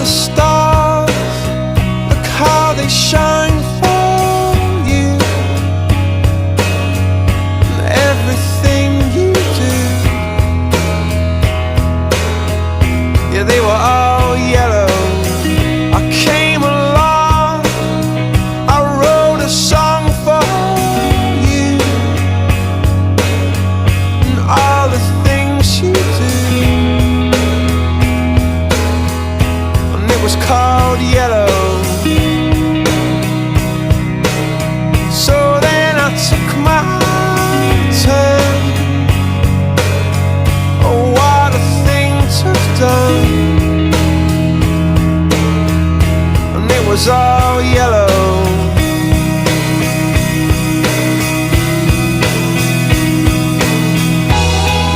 the stars, look how they shine for you, and everything you do, yeah, they were all yellow. I came along, I wrote a song for you, and all the things you do, and it was called Yellow. So then I took my turn. Oh, what a thing to have done. And it was all yellow.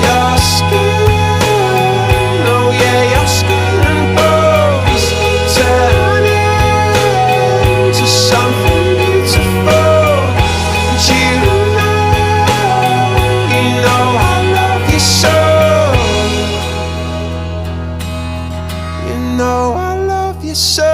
Your skin, oh yeah, your skin and bones turn into something beautiful. And you know I love you so. You know I love you so.